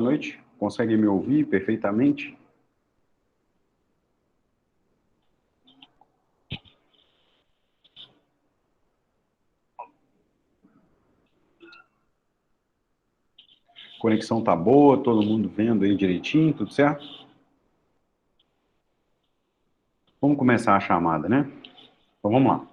noite. Consegue me ouvir perfeitamente? Conexão tá boa, todo mundo vendo aí direitinho, tudo certo? Vamos começar a chamada, né? Então vamos lá.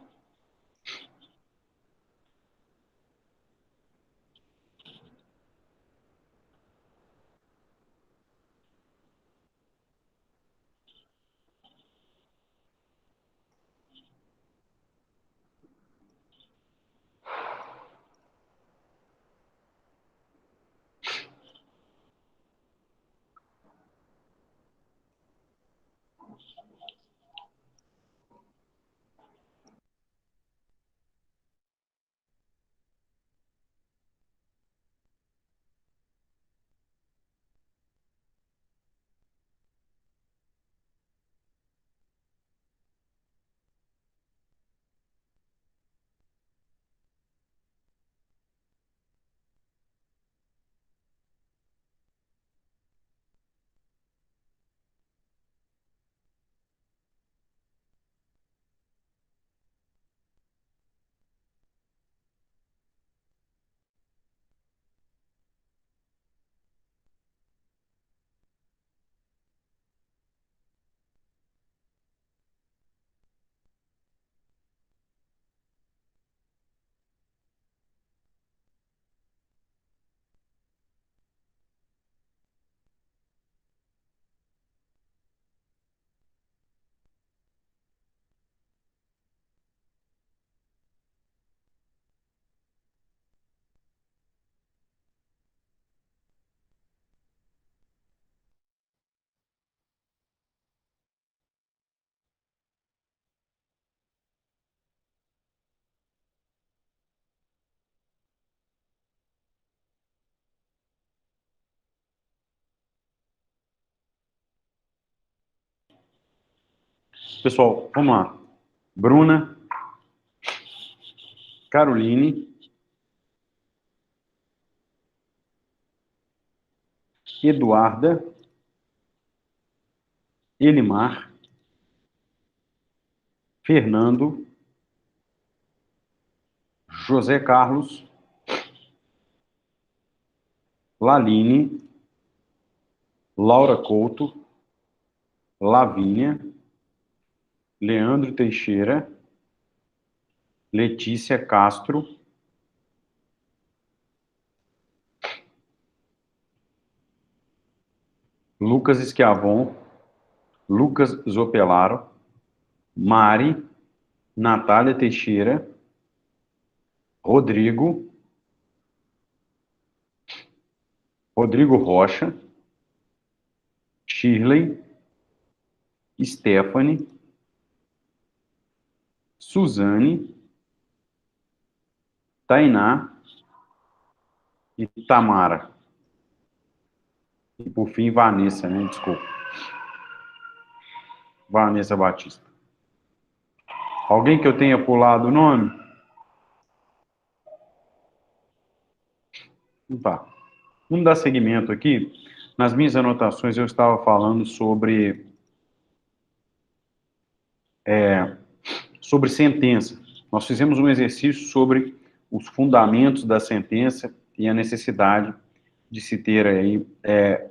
Pessoal, vamos lá. Bruna, Caroline, Eduarda, Elimar, Fernando, José Carlos, Laline, Laura Couto, Lavínia, Leandro Teixeira, Letícia Castro, Lucas Schiavon, Lucas Zopelaro, Mari, Natália Teixeira, Rodrigo, Rodrigo Rocha, Shirley, Stephanie, Suzane, Tainá e Tamara. E por fim, Vanessa, né? Desculpa. Vanessa Batista. Alguém que eu tenha pulado o nome? Não tá. Vamos dar seguimento aqui. Nas minhas anotações eu estava falando sobre sentença. Nós fizemos um exercício sobre os fundamentos da sentença e a necessidade de se ter aí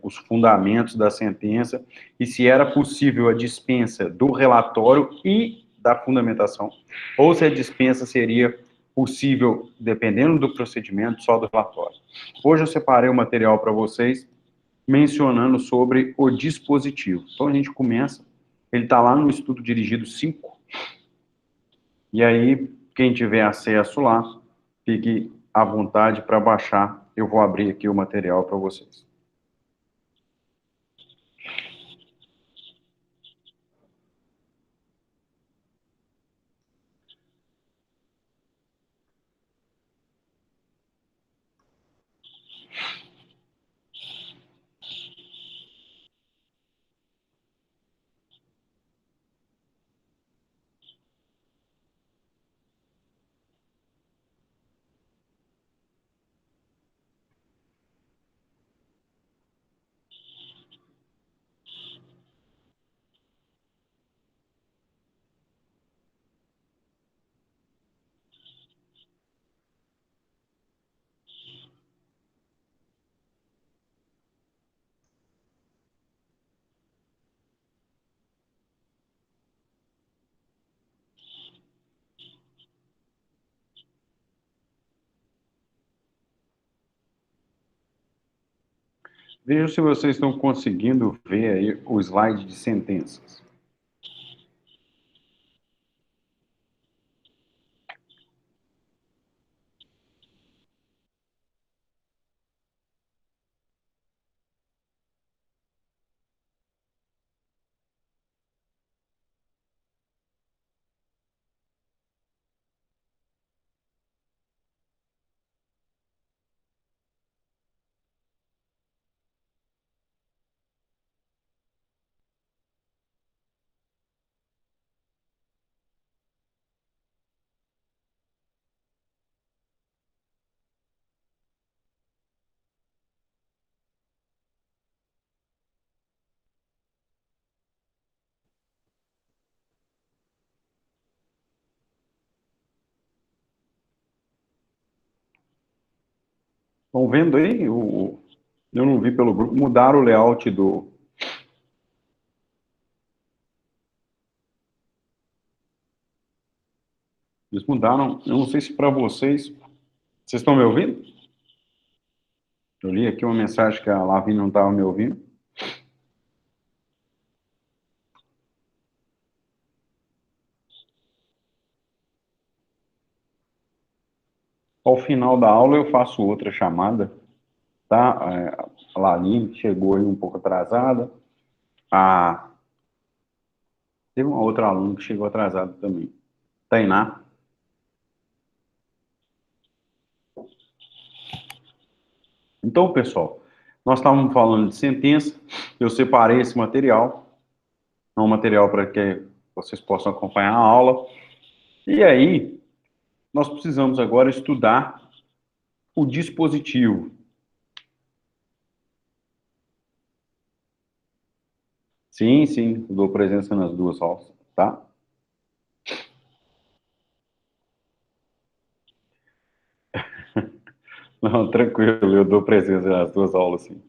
os fundamentos da sentença e se era possível a dispensa do relatório e da fundamentação, ou se a dispensa seria possível, dependendo do procedimento, só do relatório. Hoje eu separei o material para vocês, mencionando sobre o dispositivo. Então a gente começa, ele está lá no estudo dirigido 5, e aí quem tiver acesso lá, fique à vontade para baixar. Eu vou abrir aqui o material para vocês. Veja se vocês estão conseguindo ver aí o slide de sentenças. Estão vendo aí? Eu não vi pelo grupo. Mudaram o layout do. Eles mudaram. Eu não sei se para vocês. Vocês estão me ouvindo? Eu li aqui uma mensagem que a Lavínia não estava me ouvindo. Ao final da aula eu faço outra chamada, tá? A Lavínia chegou aí um pouco atrasada. A... Teve uma outra aluna que chegou atrasada também. Tainá. Então, pessoal, nós estávamos falando de sentença. Eu separei esse material. É um material para que vocês possam acompanhar a aula. E aí, nós precisamos agora estudar o dispositivo. Sim, sim, eu dou presença nas duas aulas, tá? Não, tranquilo, eu dou presença nas duas aulas, sim.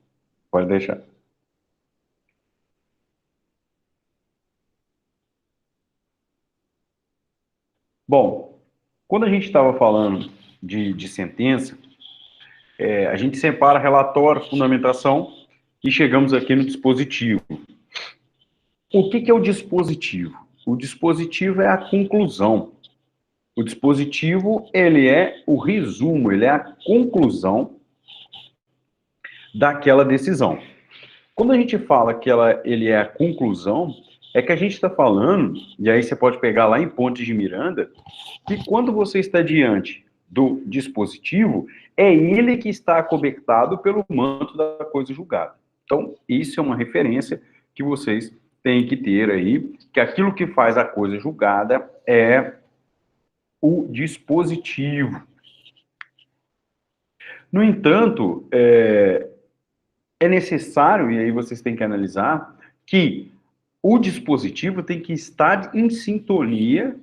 Pode deixar. Bom, quando a gente estava falando de sentença, a gente separa relatório, fundamentação e chegamos aqui no dispositivo. O que é o dispositivo? O dispositivo é a conclusão. O dispositivo, ele é o resumo, ele é a conclusão daquela decisão. Quando a gente fala que ele é a conclusão, é que a gente está falando, e aí você pode pegar lá em Pontes de Miranda, que quando você está diante do dispositivo, é ele que está acobertado pelo manto da coisa julgada. Então, isso é uma referência que vocês têm que ter aí, que aquilo que faz a coisa julgada é o dispositivo. No entanto, é necessário, e aí vocês têm que analisar, que o dispositivo tem que estar em sintonia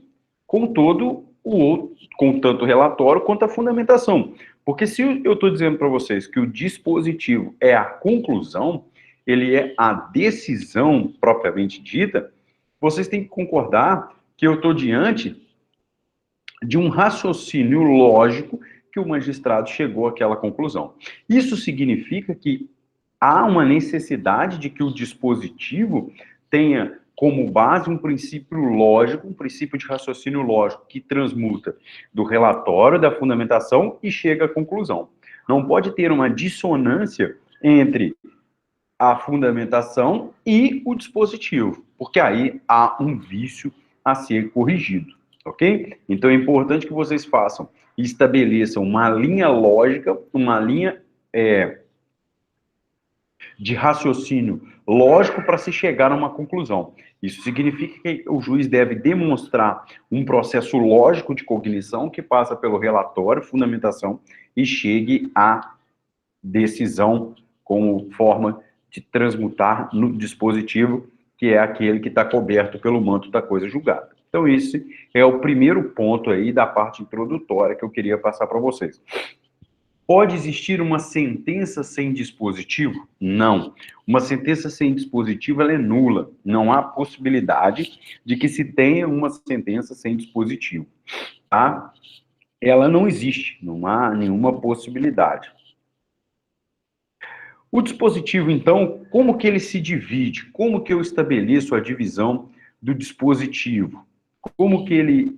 com todo o outro, com tanto o relatório quanto a fundamentação. Porque se eu estou dizendo para vocês que o dispositivo é a conclusão, ele é a decisão propriamente dita, vocês têm que concordar que eu estou diante de um raciocínio lógico que o magistrado chegou àquela conclusão. Isso significa que há uma necessidade de que o dispositivo tenha como base um princípio lógico, um princípio de raciocínio lógico que transmuta do relatório, da fundamentação e chega à conclusão. Não pode ter uma dissonância entre a fundamentação e o dispositivo, porque aí há um vício a ser corrigido, ok? Então é importante que vocês façam e estabeleçam uma linha lógica, uma linha de raciocínio lógico para se chegar a uma conclusão. Isso significa que o juiz deve demonstrar um processo lógico de cognição que passa pelo relatório, fundamentação e chegue à decisão como forma de transmutar no dispositivo, que é aquele que está coberto pelo manto da coisa julgada. Então, esse é o primeiro ponto aí da parte introdutória que eu queria passar para vocês. Pode existir uma sentença sem dispositivo? Não. Uma sentença sem dispositivo ela é nula. Não há possibilidade de que se tenha uma sentença sem dispositivo. Tá? Ela não existe. Não há nenhuma possibilidade. O dispositivo, então, como que ele se divide? Como que eu estabeleço a divisão do dispositivo? Como que ele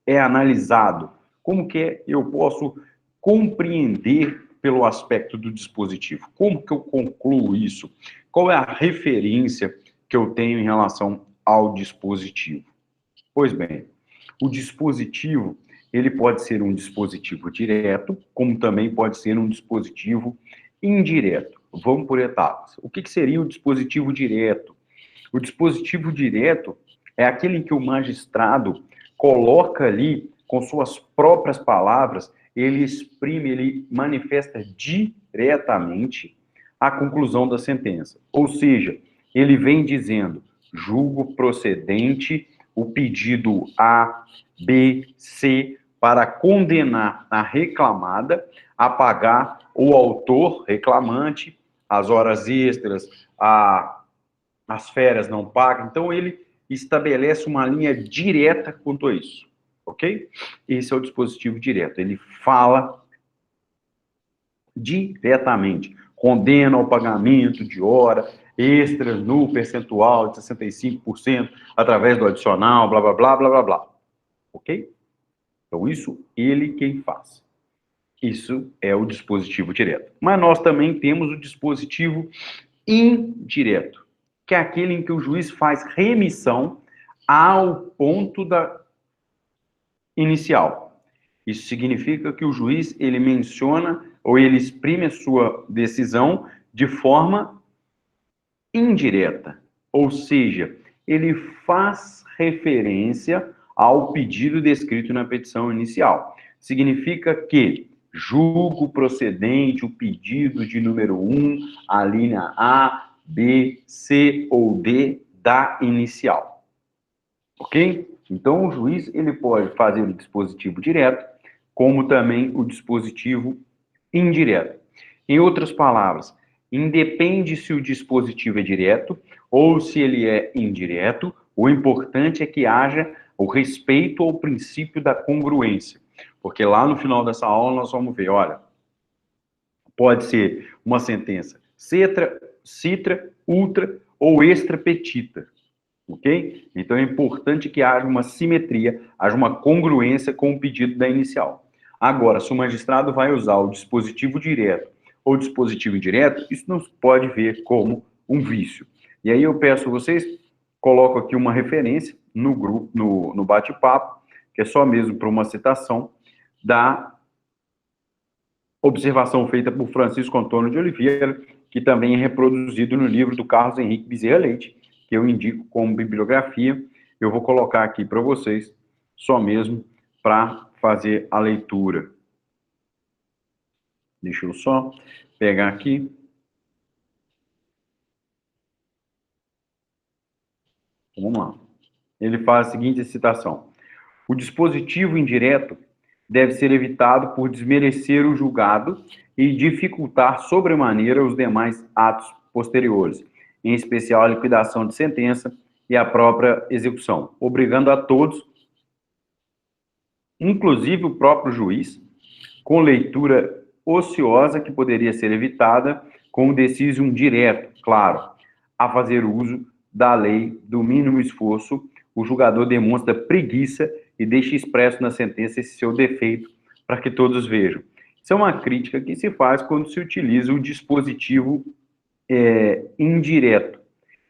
é analisado? Como que eu posso compreender pelo aspecto do dispositivo? Como que eu concluo isso? Qual é a referência que eu tenho em relação ao dispositivo? Pois bem, o dispositivo, ele pode ser um dispositivo direto, como também pode ser um dispositivo indireto. Vamos por etapas. O que seria o dispositivo direto? O dispositivo direto é aquele em que o magistrado coloca ali, com suas próprias palavras, ele exprime, ele manifesta diretamente a conclusão da sentença. Ou seja, ele vem dizendo, julgo procedente o pedido A, B, C, para condenar a reclamada a pagar o autor reclamante as horas extras, as férias não pagas. Então, ele estabelece uma linha direta quanto a isso, ok? Esse é o dispositivo direto. Ele fala diretamente, condena o pagamento de hora extras no percentual de 65% através do adicional, blá, blá, blá, blá, blá, blá. Ok? Então, isso ele quem faz. Isso é o dispositivo direto. Mas nós também temos o dispositivo indireto, que é aquele em que o juiz faz remissão ao ponto da inicial. Isso significa que o juiz, ele menciona ou ele exprime a sua decisão de forma indireta, ou seja, ele faz referência ao pedido descrito na petição inicial. Significa que julgo procedente o pedido de número 1, a linha A, B, C ou D da inicial. Ok? Então, o juiz ele pode fazer o dispositivo direto, como também o dispositivo indireto. Em outras palavras, independe se o dispositivo é direto ou se ele é indireto, o importante é que haja o respeito ao princípio da congruência. Porque lá no final dessa aula nós vamos ver, olha, pode ser uma sentença citra, ultra ou extra petita. Ok? Então é importante que haja uma simetria, haja uma congruência com o pedido da inicial. Agora, se o magistrado vai usar o dispositivo direto ou dispositivo indireto, isso não se pode ver como um vício. E aí eu peço a vocês, coloco aqui uma referência no grupo, no bate-papo, que é só mesmo para uma citação da observação feita por Francisco Antônio de Oliveira, que também é reproduzido no livro do Carlos Henrique Bezerra Leite, que eu indico como bibliografia. Eu vou colocar aqui para vocês, só mesmo para fazer a leitura. Deixa eu só pegar aqui. Vamos lá. Ele faz a seguinte citação. O dispositivo indireto deve ser evitado por desmerecer o julgado e dificultar sobremaneira os demais atos posteriores, em especial a liquidação de sentença e a própria execução, obrigando a todos, inclusive o próprio juiz, com leitura ociosa que poderia ser evitada com o decision direto, claro, a fazer uso da lei do mínimo esforço. O julgador demonstra preguiça e deixa expresso na sentença esse seu defeito para que todos vejam. Isso é uma crítica que se faz quando se utiliza o dispositivo indireto.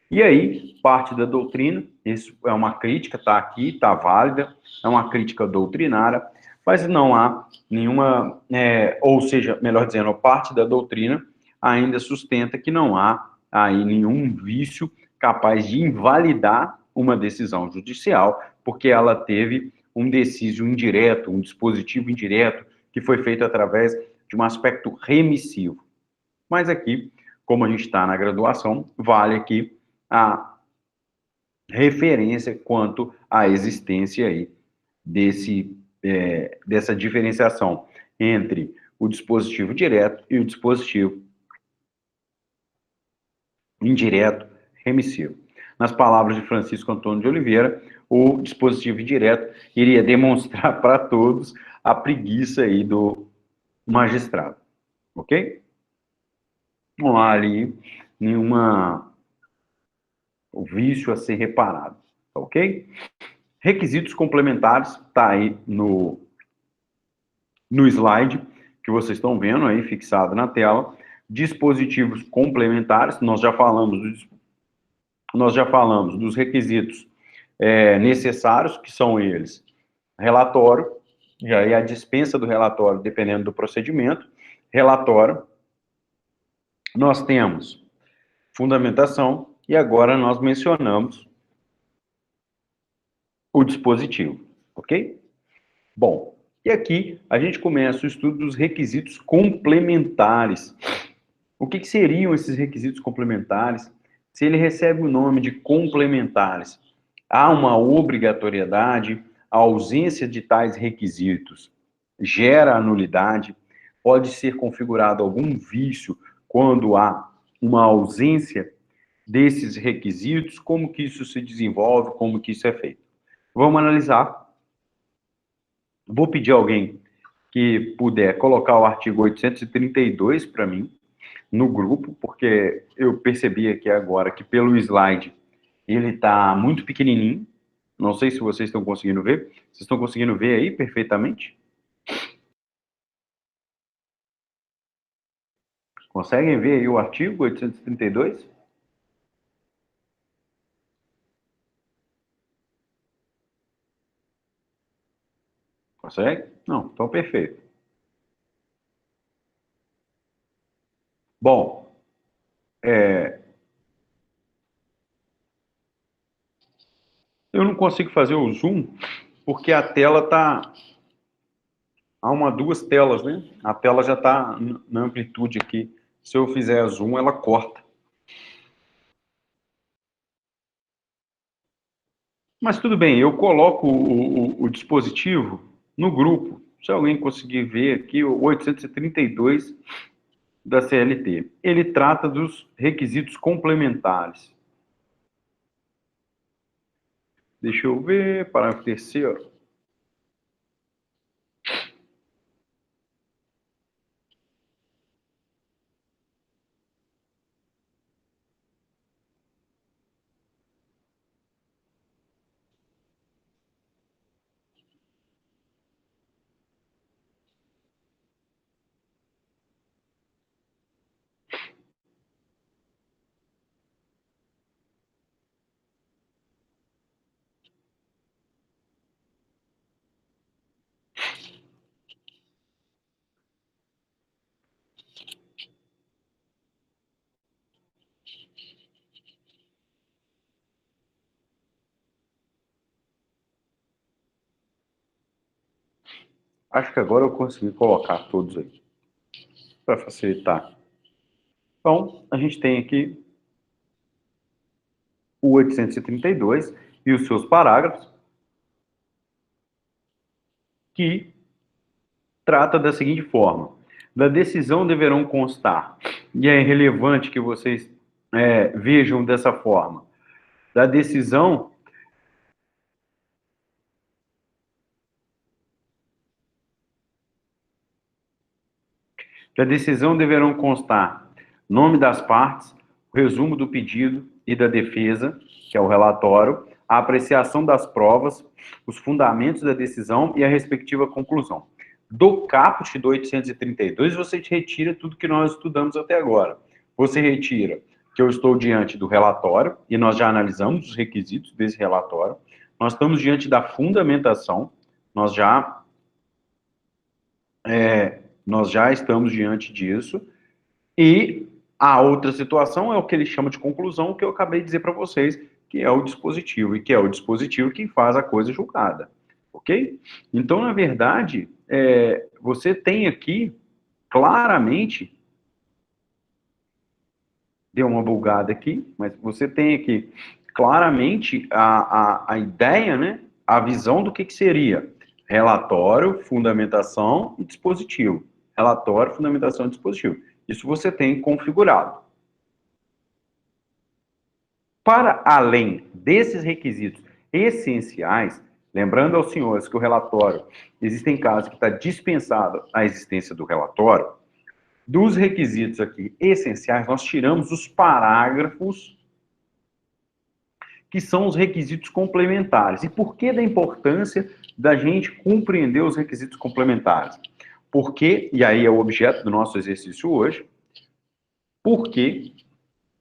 E aí, parte da doutrina, isso é uma crítica, está aqui, está válida, é uma crítica doutrinária, mas não há nenhuma, ou seja, melhor dizendo, parte da doutrina ainda sustenta que não há aí nenhum vício capaz de invalidar uma decisão judicial, porque ela teve um decísio indireto, um dispositivo indireto, que foi feito através de um aspecto remissivo. Mas aqui, como a gente está na graduação, vale aqui a referência quanto à existência aí dessa diferenciação entre o dispositivo direto e o dispositivo indireto remissivo. Nas palavras de Francisco Antônio de Oliveira, o dispositivo indireto iria demonstrar para todos a preguiça aí do magistrado, ok? não há ali nenhuma vício a ser reparado, tá ok? Requisitos complementares, está aí no slide que vocês estão vendo aí fixado na tela. Dispositivos complementares, nós já falamos dos requisitos necessários, que são eles: relatório, e aí a dispensa do relatório, dependendo do procedimento, relatório, nós temos fundamentação, e agora nós mencionamos o dispositivo, ok? Bom, e aqui a gente começa o estudo dos requisitos complementares. O que seriam esses requisitos complementares? Se ele recebe o nome de complementares, há uma obrigatoriedade, a ausência de tais requisitos gera anulidade, pode ser configurado algum vício quando há uma ausência desses requisitos, como que isso se desenvolve, como que isso é feito. Vamos analisar. Vou pedir a alguém que puder colocar o artigo 832 para mim, no grupo, porque eu percebi aqui agora que pelo slide ele está muito pequenininho. Não sei se vocês estão conseguindo ver. Vocês estão conseguindo ver aí perfeitamente? Conseguem ver aí o artigo 832? Consegue? Não, então perfeito. Bom, eu não consigo fazer o zoom porque a tela está... Há duas telas, né? A tela já está na amplitude aqui. Se eu fizer zoom, ela corta. Mas tudo bem, eu coloco o dispositivo no grupo. Se alguém conseguir ver aqui, o 832 da CLT. Ele trata dos requisitos complementares. Deixa eu ver, parágrafo 3º. Acho que agora eu consegui colocar todos aí, para facilitar. Então, a gente tem aqui o 832 e os seus parágrafos, que trata da seguinte forma: da decisão deverão constar, e é relevante que vocês vejam dessa forma, da decisão deverão constar nome das partes, o resumo do pedido e da defesa, que é o relatório, a apreciação das provas, os fundamentos da decisão e a respectiva conclusão. Do caput do 832, você retira tudo que nós estudamos até agora. Você retira que eu estou diante do relatório, e nós já analisamos os requisitos desse relatório. Nós estamos diante da fundamentação, nós já estamos diante disso. E a outra situação é o que ele chama de conclusão, que eu acabei de dizer para vocês, que é o dispositivo, e que é o dispositivo quem faz a coisa julgada, ok? Então, na verdade, você tem aqui, claramente, deu uma bugada aqui, mas você tem aqui, claramente, a ideia, né, a visão do que seria relatório, fundamentação e dispositivo. Relatório, fundamentação e dispositivo. Isso você tem configurado. Para além desses requisitos essenciais, lembrando aos senhores que o relatório, existem casos que está dispensado a existência do relatório, Dos requisitos aqui essenciais, nós tiramos os parágrafos que são os requisitos complementares. E por que da importância da gente compreender os requisitos complementares? Porque, e aí é o objeto do nosso exercício hoje, porque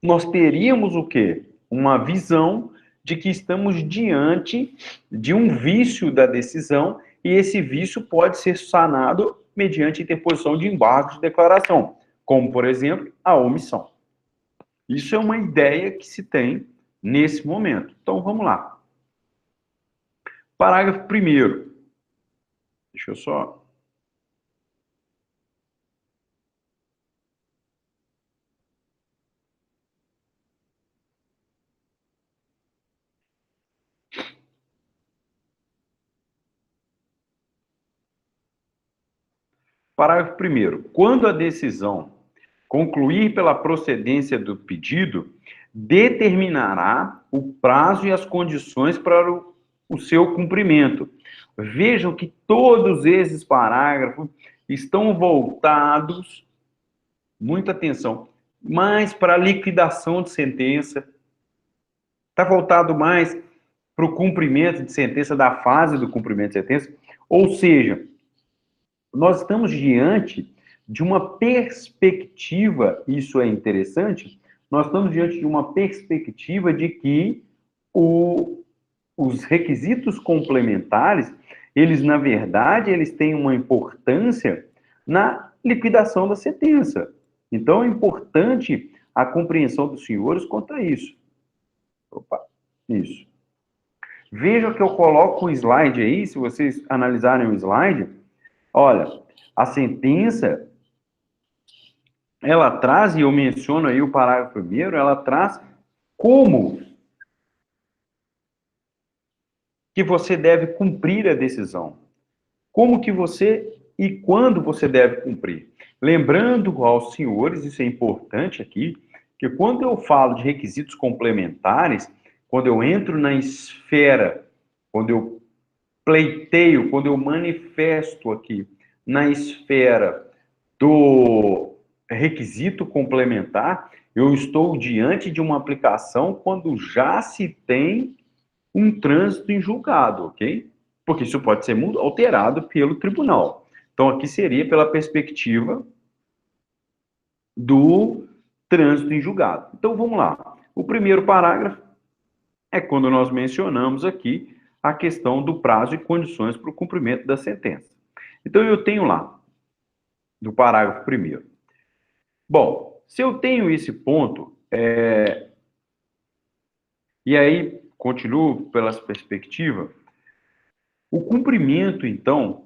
nós teríamos o quê? Uma visão de que estamos diante de um vício da decisão e esse vício pode ser sanado mediante interposição de embargos de declaração, como, por exemplo, a omissão. Isso é uma ideia que se tem nesse momento. Então, vamos lá. Parágrafo 1º. Deixa eu só... Parágrafo 1º. Quando a decisão concluir pela procedência do pedido, determinará o prazo e as condições para o seu cumprimento. Vejam que todos esses parágrafos estão voltados, muita atenção, mais para a liquidação de sentença, está voltado mais para o cumprimento de sentença, da fase do cumprimento de sentença, ou seja, nós estamos diante de uma perspectiva, isso é interessante, nós estamos diante de uma perspectiva de que os requisitos complementares, eles, na verdade, eles têm uma importância na liquidação da sentença. Então, é importante a compreensão dos senhores quanto a isso. Opa, isso. Veja que eu coloco o slide aí, se vocês analisarem o slide, olha, a sentença, ela traz, e eu menciono aí o parágrafo 1º, ela traz como que você deve cumprir a decisão. Como que você e quando você deve cumprir. Lembrando aos senhores, isso é importante aqui, que quando eu falo de requisitos complementares, quando eu entro na esfera, quando eu pleiteio, quando eu manifesto aqui na esfera do requisito complementar, eu estou diante de uma aplicação quando já se tem um trânsito em julgado, ok? Porque isso pode ser alterado pelo tribunal. Então, aqui seria pela perspectiva do trânsito em julgado. Então, vamos lá. O primeiro parágrafo é quando nós mencionamos aqui a questão do prazo e condições para o cumprimento da sentença. Então, eu tenho lá, do parágrafo 1º. Bom, se eu tenho esse ponto, e aí continuo pela perspectiva, o cumprimento, então,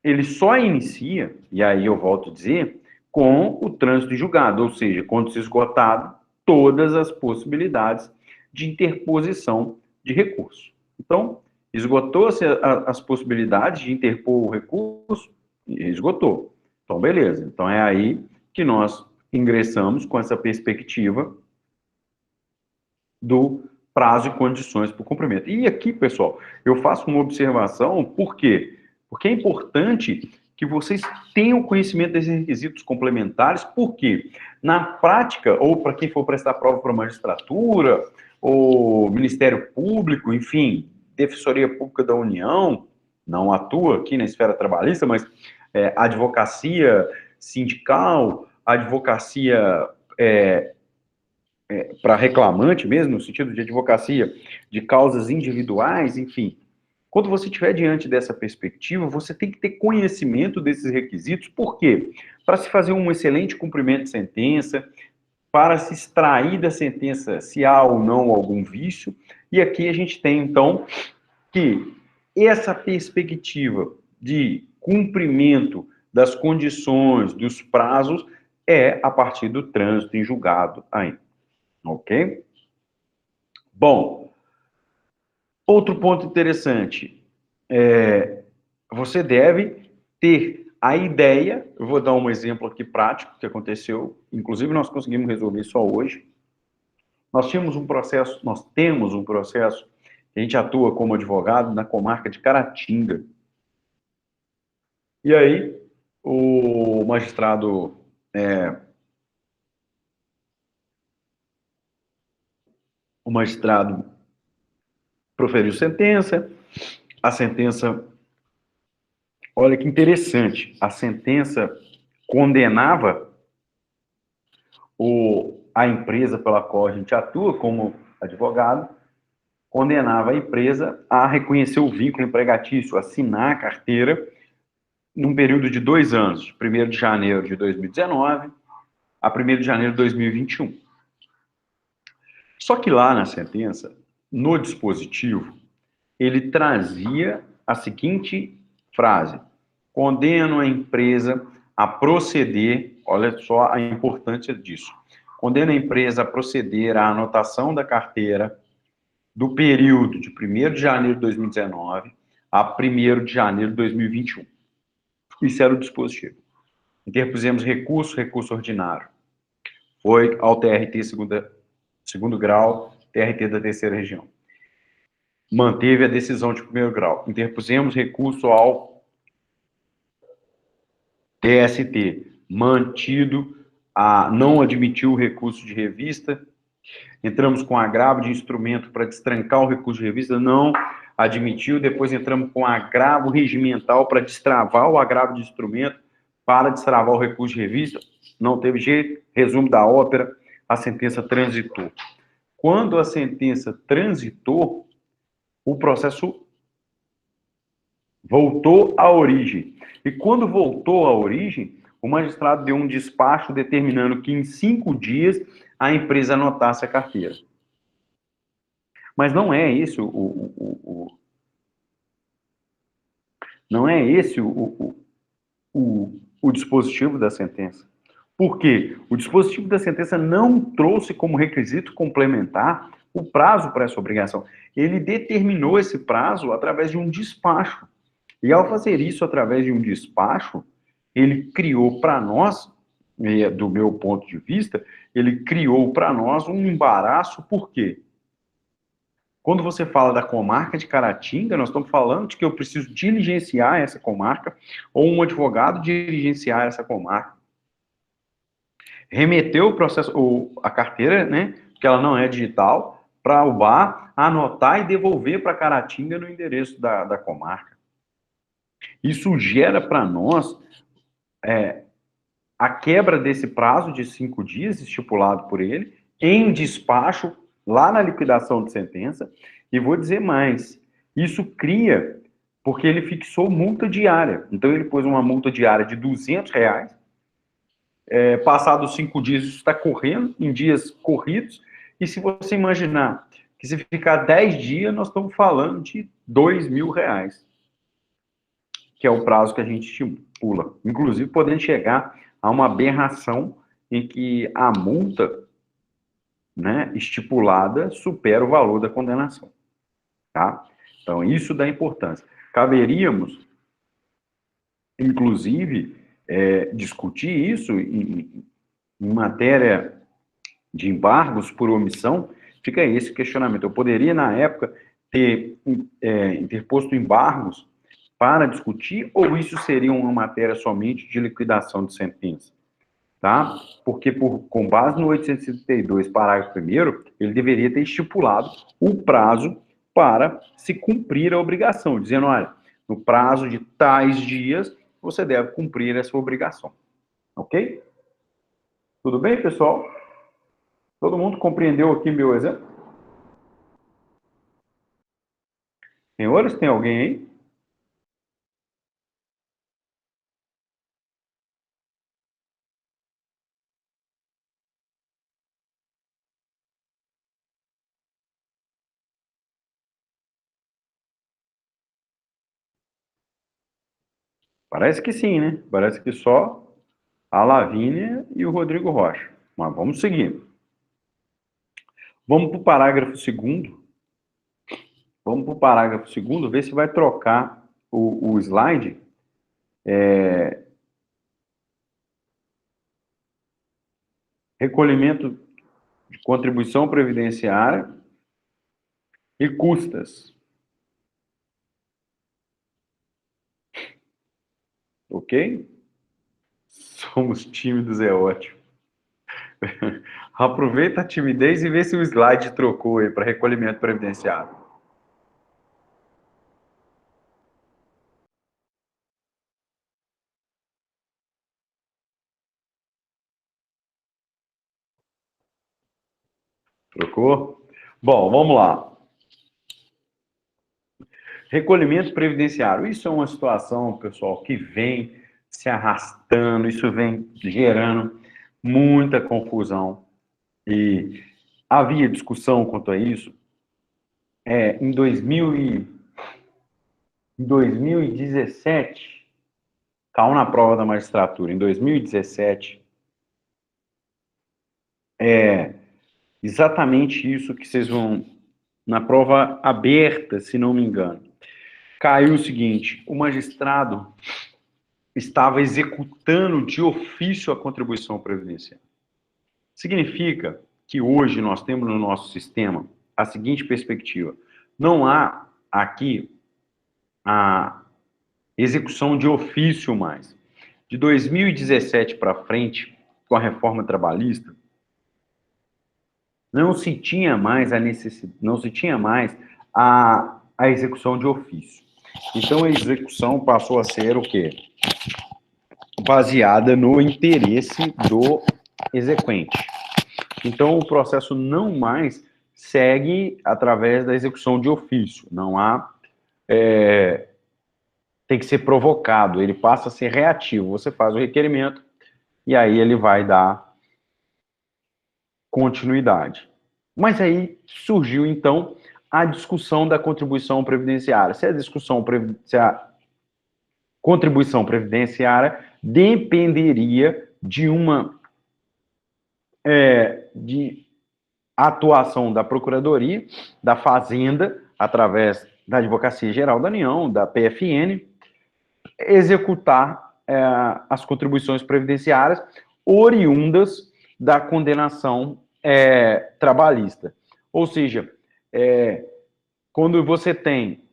ele só inicia, e aí eu volto a dizer, com o trânsito em julgado, ou seja, quando se esgotado todas as possibilidades de interposição de recurso. Então, esgotou-se as possibilidades de interpor o recurso, esgotou. Então, beleza. Então, é aí que nós ingressamos com essa perspectiva do prazo e condições para o cumprimento. E aqui, pessoal, eu faço uma observação, por quê? Porque é importante que vocês tenham conhecimento desses requisitos complementares, porque na prática, ou para quem for prestar prova para a magistratura, ou Ministério Público, enfim, Defensoria Pública da União, não atua aqui na esfera trabalhista, mas advocacia sindical, advocacia para reclamante mesmo, no sentido de advocacia de causas individuais, enfim. Quando você estiver diante dessa perspectiva, você tem que ter conhecimento desses requisitos. Por quê? Para se fazer um excelente cumprimento de sentença, para se extrair da sentença se há ou não algum vício. E aqui a gente tem, então, que essa perspectiva de cumprimento das condições, dos prazos, é a partir do trânsito em julgado ainda. Ok? Bom, outro ponto interessante, você deve ter a ideia, eu vou dar um exemplo aqui prático que aconteceu, inclusive nós conseguimos resolver só hoje. Nós temos um processo, a gente atua como advogado na comarca de Caratinga. E aí, o magistrado o magistrado proferiu sentença, a sentença, olha que interessante, a sentença condenava a empresa pela qual a gente atua como advogado, condenava a empresa a reconhecer o vínculo empregatício, assinar a carteira num período de 2 anos, de 1º de janeiro de 2019 a 1º de janeiro de 2021. Só que lá na sentença, no dispositivo, ele trazia a seguinte frase: condeno a empresa a proceder, olha só a importância disso, condena a empresa a proceder à anotação da carteira do período de 1º de janeiro de 2019 a 1º de janeiro de 2021. Isso era o dispositivo. Interpusemos recurso ordinário. Foi ao TRT segundo grau, TRT da terceira região. Manteve a decisão de 1º grau. Interpusemos recurso ao TST. Mantido, não admitiu o recurso de revista. Entramos com agravo de instrumento para destrancar o recurso de revista, não admitiu. Depois entramos com agravo regimental para destravar o agravo de instrumento, para destravar o recurso de revista, não teve jeito. Resumo da ópera, a sentença transitou. Quando a sentença transitou, o processo voltou à origem. E quando voltou à origem, o magistrado deu um despacho determinando que em 5 dias a empresa anotasse a carteira. Mas não é esse não é esse o dispositivo da sentença. Por quê? O dispositivo da sentença não trouxe como requisito complementar o prazo para essa obrigação. Ele determinou esse prazo através de um despacho. E ao fazer isso através de um despacho, ele criou para nós, do meu ponto de vista, ele criou para nós um embaraço. Por quê? Quando você fala da comarca de Caratinga, nós estamos falando de que eu preciso diligenciar essa comarca, ou um advogado diligenciar essa comarca. Remeter o processo, ou a carteira, né, que ela não é digital, para o bar, anotar e devolver para Caratinga no endereço da comarca. Isso gera para nós a quebra desse prazo de 5 dias estipulado por ele, em despacho, lá na liquidação de sentença. E vou dizer mais, isso cria, porque ele fixou multa diária. Então ele pôs uma multa diária de R$ 200, passados 5 dias isso está correndo, em dias corridos, e se você imaginar que se ficar 10 dias, nós estamos falando de R$ 2.000, que é o prazo que a gente estipula. Inclusive, podendo chegar a uma aberração em que a multa, né, estipulada supera o valor da condenação. Tá? Então, isso dá importância. Caberíamos, inclusive, discutir isso em matéria de embargos por omissão. Fica esse questionamento. Eu poderia, na época, ter interposto embargos para discutir, ou isso seria uma matéria somente de liquidação de sentença? Tá? Porque, com base no 832, parágrafo 1º, ele deveria ter estipulado o prazo para se cumprir a obrigação, dizendo, olha, no prazo de tais dias, você deve cumprir essa obrigação. Ok? Tudo bem, pessoal? Todo mundo compreendeu aqui meu exemplo? Senhores, tem alguém aí? Parece que sim, né? Parece que só a Lavínia e o Rodrigo Rocha. Mas vamos seguir. Vamos para o parágrafo 2º. Vamos para o parágrafo 2º, ver se vai trocar o slide. Recolhimento de contribuição previdenciária e custas. Ok? Somos tímidos, é ótimo. Aproveita a timidez e vê se o slide trocou aí para recolhimento previdenciário. Trocou? Bom, vamos lá. Recolhimento previdenciário. Isso é uma situação, pessoal, que vem se arrastando, isso vem gerando muita confusão. E havia discussão quanto a isso. Em 2017, caiu na prova da magistratura, em 2017, exatamente isso que vocês vão, na prova aberta, se não me engano. Caiu o seguinte: o magistrado estava executando de ofício a contribuição previdenciária. Significa que hoje nós temos no nosso sistema a seguinte perspectiva: não há aqui a execução de ofício mais. De 2017 para frente, com a reforma trabalhista, não se tinha mais a necessidade, não se tinha mais a execução de ofício. Então a execução passou a ser o quê? Baseada no interesse do exequente. Então o processo não mais segue através da execução de ofício. Não há tem que ser provocado, ele passa a ser reativo. Você faz o requerimento e aí ele vai dar continuidade. Mas aí surgiu, então, a discussão da contribuição previdenciária. Se a contribuição previdenciária dependeria de uma de atuação da Procuradoria, da Fazenda, através da Advocacia Geral da União, da PFN, executar as contribuições previdenciárias oriundas da condenação trabalhista. Ou seja, quando você tem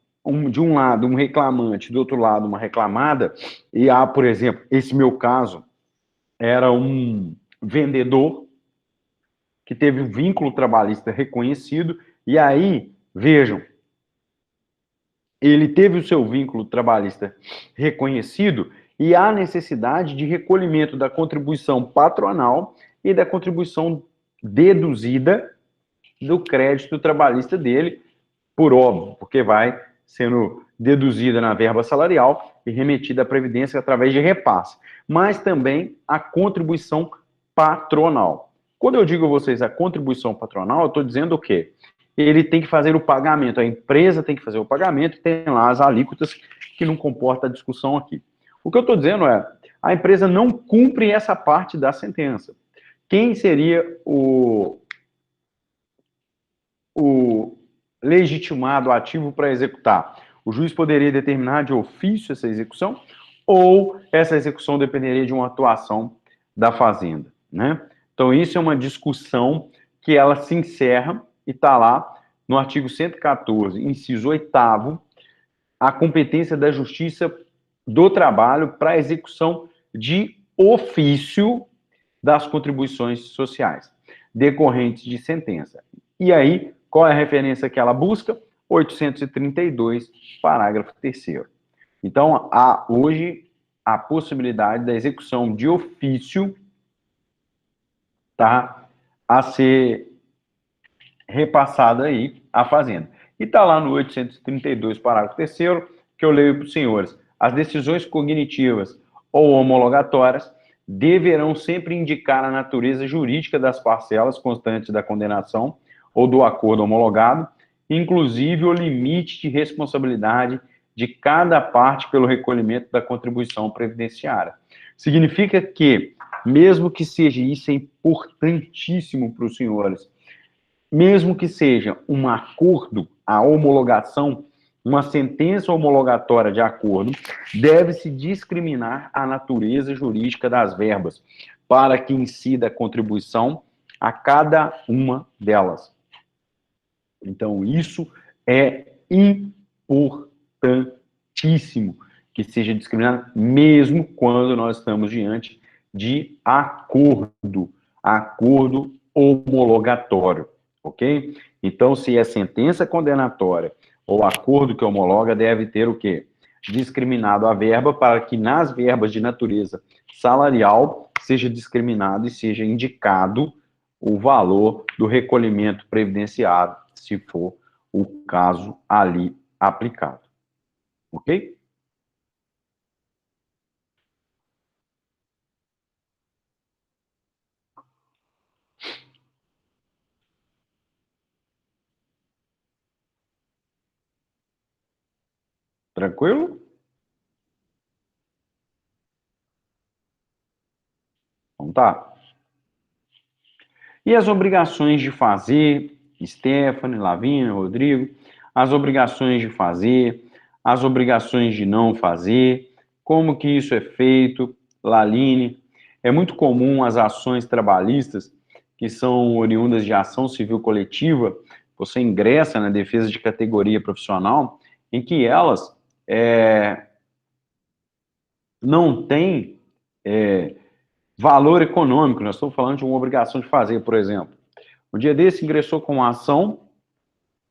de um lado um reclamante, do outro lado uma reclamada, e há, por exemplo, esse meu caso, era um vendedor que teve um vínculo trabalhista reconhecido, e aí, vejam, ele teve o seu vínculo trabalhista reconhecido e há necessidade de recolhimento da contribuição patronal e da contribuição deduzida do crédito trabalhista dele, por óbvio, porque vai sendo deduzida na verba salarial e remetida à Previdência através de repasse, mas também a contribuição patronal. Quando eu digo a vocês a contribuição patronal, eu estou dizendo o quê? Ele tem que fazer o pagamento, a empresa tem que fazer o pagamento, tem lá as alíquotas que não comporta a discussão aqui. O que eu estou dizendo é, a empresa não cumpre essa parte da sentença. Quem seria o legitimado ativo para executar? O juiz poderia determinar de ofício essa execução ou essa execução dependeria de uma atuação da Fazenda, né? Então, isso é uma discussão que ela se encerra e está lá no artigo 114, inciso 8º, a competência da Justiça do Trabalho para a execução de ofício das contribuições sociais decorrentes de sentença. E aí, qual é a referência que ela busca? 832, parágrafo 3º. Então, há hoje a possibilidade da execução de ofício, tá, a ser repassada aí à Fazenda. E está lá no 832, parágrafo 3º, que eu leio para os senhores. As decisões cognitivas ou homologatórias deverão sempre indicar a natureza jurídica das parcelas constantes da condenação ou do acordo homologado, inclusive o limite de responsabilidade de cada parte pelo recolhimento da contribuição previdenciária. Significa que, mesmo que seja isso importantíssimo para os senhores, mesmo que seja um acordo, a homologação, uma sentença homologatória de acordo, deve-se discriminar a natureza jurídica das verbas, para que incida a contribuição a cada uma delas. Então, isso é importantíssimo que seja discriminado, mesmo quando nós estamos diante de acordo, acordo homologatório, ok? Então, se é sentença condenatória ou acordo que homologa, deve ter o quê? Discriminado a verba para que nas verbas de natureza salarial seja discriminado e seja indicado o valor do recolhimento previdenciário, se for o caso ali aplicado. Ok? Tranquilo? Então tá. E as obrigações de fazer, Stephanie, Lavínia, Rodrigo, as obrigações de fazer, as obrigações de não fazer, como que isso é feito, Laline? É muito comum as ações trabalhistas, que são oriundas de ação civil coletiva, você ingressa na defesa de categoria profissional, em que elas não têm valor econômico, nós estamos falando de uma obrigação de fazer, por exemplo. O dia desse ingressou com uma ação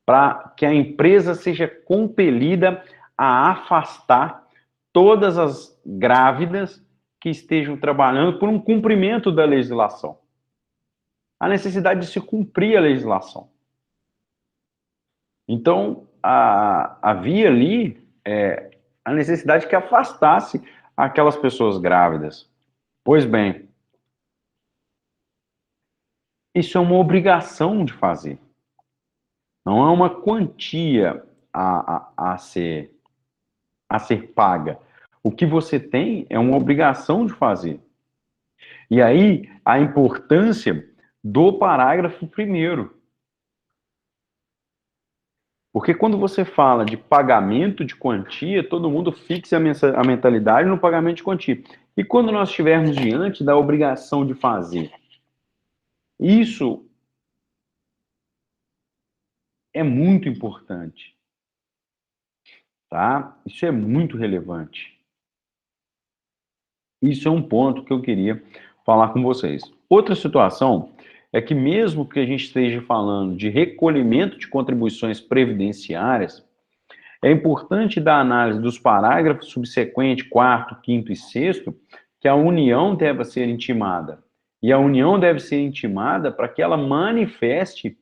para que a empresa seja compelida a afastar todas as grávidas que estejam trabalhando por um cumprimento da legislação. A necessidade de se cumprir a legislação. Então, havia ali a necessidade que afastasse aquelas pessoas grávidas. Pois bem, isso é uma obrigação de fazer. Não é uma quantia a ser paga. O que você tem é uma obrigação de fazer. E aí, a importância do parágrafo primeiro. Porque quando você fala de pagamento de quantia, todo mundo fixa a mentalidade no pagamento de quantia. E quando nós estivermos diante da obrigação de fazer? Isso é muito importante, tá? Isso é muito relevante. Isso é um ponto que eu queria falar com vocês. Outra situação é que mesmo que a gente esteja falando de recolhimento de contribuições previdenciárias, é importante da análise dos parágrafos subsequentes, quarto, quinto e sexto, que a União deve ser intimada. E a União deve ser intimada para que ela manifeste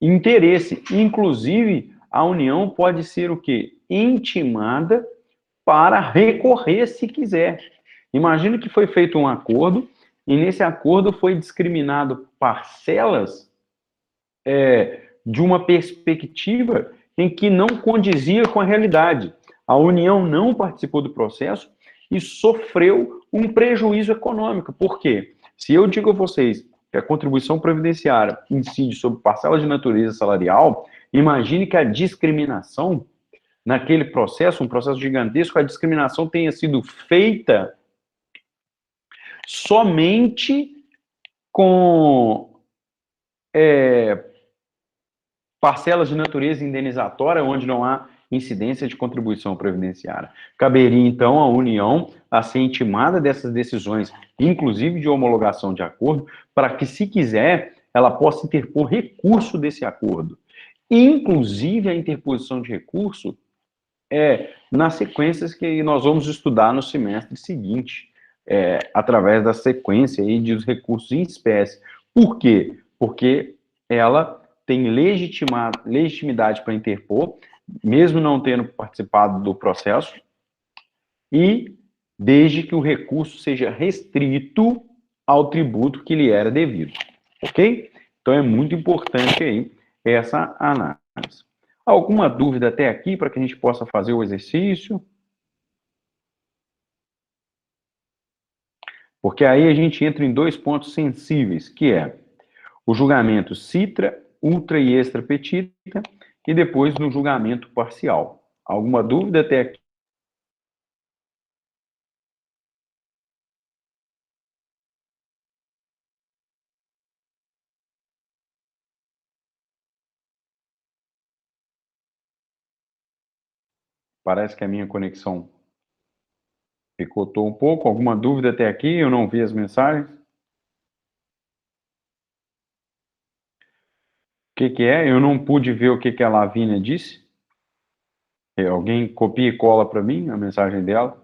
interesse. Inclusive, a União pode ser o quê? Intimada para recorrer se quiser. Imagine que foi feito um acordo e nesse acordo foi discriminado parcelas de uma perspectiva em que não condizia com a realidade. A União não participou do processo e sofreu um prejuízo econômico. Por quê? Se eu digo a vocês que a contribuição previdenciária incide sobre parcela de natureza salarial, imagine que a discriminação naquele processo, um processo gigantesco, a discriminação tenha sido feita somente com parcelas de natureza indenizatória, onde não há incidência de contribuição previdenciária. Caberia, então, à União a ser intimada dessas decisões, inclusive de homologação de acordo, para que, se quiser, ela possa interpor recurso desse acordo. Inclusive, a interposição de recurso nas sequências que nós vamos estudar no semestre seguinte, através da sequência aí dos recursos em espécie. Por quê? Porque ela tem legitimidade para interpor, mesmo não tendo participado do processo, e desde que o recurso seja restrito ao tributo que lhe era devido. Ok? Então é muito importante aí essa análise. Alguma dúvida até aqui para que a gente possa fazer o exercício? Porque aí a gente entra em dois pontos sensíveis, que é o julgamento citra, ultra e extra petita, e depois no julgamento parcial. Alguma dúvida até aqui? Parece que a minha conexão Picotou um pouco. Alguma dúvida até aqui? Eu não vi as mensagens. O que é? Eu não pude ver o que a Lavínia disse. Alguém copia e cola para mim a mensagem dela?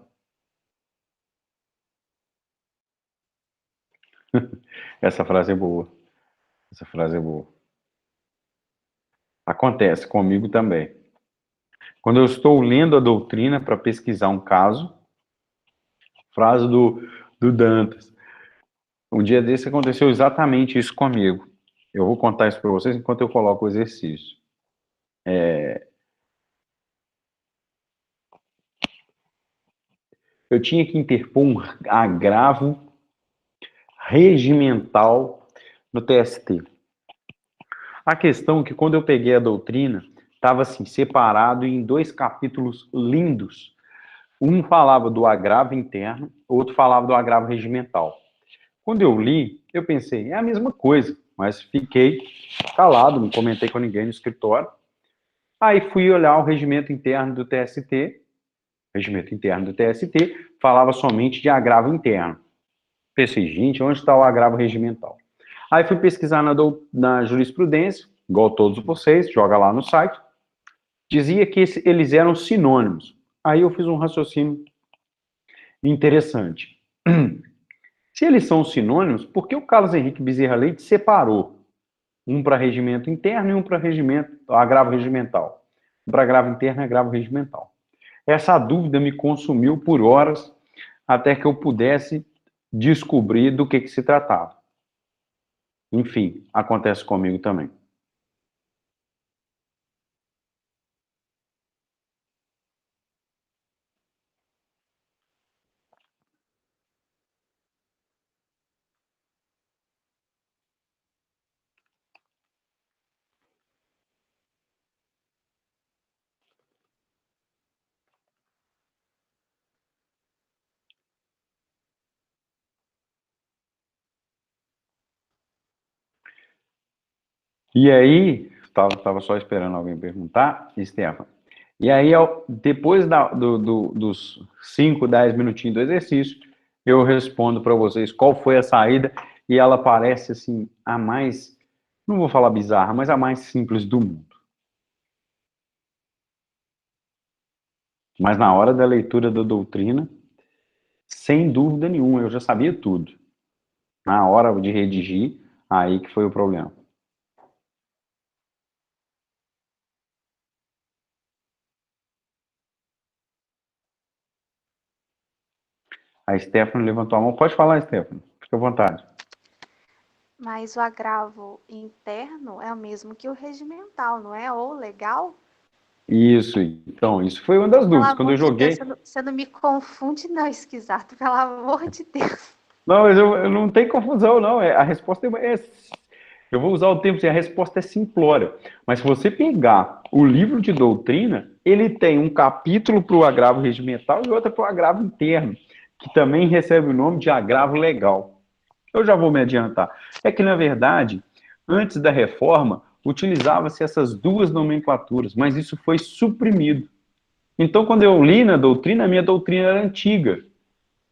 Essa frase é boa. Essa frase é boa. Acontece comigo também. Quando eu estou lendo a doutrina para pesquisar um caso, frase do Dantas. Um dia desse aconteceu exatamente isso comigo. Eu vou contar isso para vocês enquanto eu coloco o exercício. Eu tinha que interpor um agravo regimental no TST. A questão é que quando eu peguei a doutrina, estava assim, separado em dois capítulos lindos. Um falava do agravo interno, outro falava do agravo regimental. Quando eu li, eu pensei, é a mesma coisa, mas fiquei calado, não comentei com ninguém no escritório. Aí fui olhar o regimento interno do TST, falava somente de agravo interno. Pensei, gente, onde está o agravo regimental? Aí fui pesquisar na jurisprudência, igual todos vocês, joga lá no site, dizia que eles eram sinônimos. Aí eu fiz um raciocínio interessante. Se eles são sinônimos, por que o Carlos Henrique Bezerra Leite separou um para regimento interno e um para regimento, agravo regimental? Um para agravo interno e agravo regimental. Essa dúvida me consumiu por horas até que eu pudesse descobrir do que se tratava. Enfim, acontece comigo também. E aí, estava só esperando alguém perguntar, Stefan. E aí, depois dos 5, 10 minutinhos do exercício, eu respondo para vocês qual foi a saída, e ela parece, assim, a mais, não vou falar bizarra, mas a mais simples do mundo. Mas na hora da leitura da doutrina, sem dúvida nenhuma, eu já sabia tudo. Na hora de redigir, aí que foi o problema. A Stephanie levantou a mão. Pode falar, Stephanie. Fica à vontade. Mas o agravo interno é o mesmo que o regimental, não é? Ou legal? Isso, então, isso foi uma das Pelo dúvidas. Quando amor eu de Deus, joguei. você não me confunde, não, esquisato, pelo amor de Deus. Não, mas eu não tem confusão, não. A resposta eu vou usar o termo assim, a resposta é simplória. Mas se você pegar o livro de doutrina, ele tem um capítulo para o agravo regimental e outro para o agravo interno, que também recebe o nome de agravo legal. Eu já vou me adiantar. É que, na verdade, antes da reforma, utilizava-se essas duas nomenclaturas, mas isso foi suprimido. Então, quando eu li na doutrina, a minha doutrina era antiga.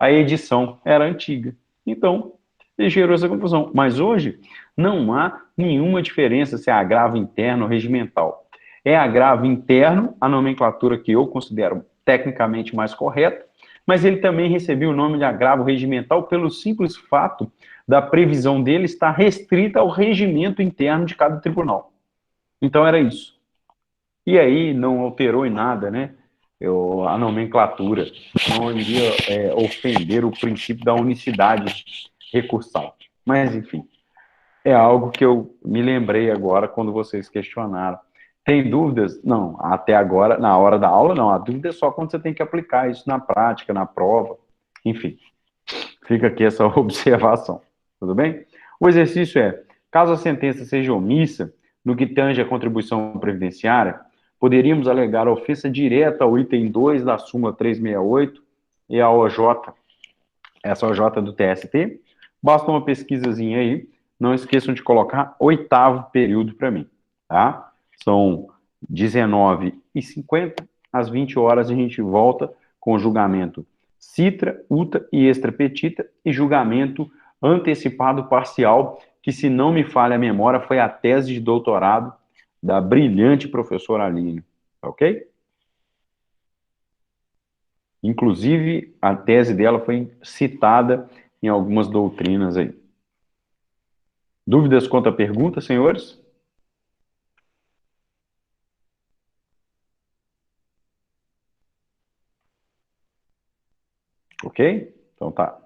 A edição era antiga. Então, gerou essa confusão. Mas hoje, não há nenhuma diferença se é agravo interno ou regimental. É agravo interno, a nomenclatura que eu considero tecnicamente mais correta, mas ele também recebeu o nome de agravo regimental pelo simples fato da previsão dele estar restrita ao regimento interno de cada tribunal. Então era isso. E aí não alterou em nada, né? A nomenclatura não iria ofender o princípio da unicidade recursal. Mas, enfim, é algo que eu me lembrei agora quando vocês questionaram. Tem dúvidas? Não, até agora, na hora da aula, não. A dúvida é só quando você tem que aplicar isso na prática, na prova. Enfim, fica aqui essa observação. Tudo bem? O exercício é: caso a sentença seja omissa no que tange a contribuição previdenciária, poderíamos alegar a ofensa direta ao item 2 da súmula 368 e a OJ, essa OJ do TST. Basta uma pesquisazinha aí. Não esqueçam de colocar oitavo período para mim, tá? São 19h50, às 20 horas a gente volta com o julgamento citra, ultra e extrapetita, e julgamento antecipado parcial, que, se não me falha a memória, foi a tese de doutorado da brilhante professora Aline, ok? Inclusive, a tese dela foi citada em algumas doutrinas aí. Dúvidas quanto à pergunta, senhores? Ok? Então tá.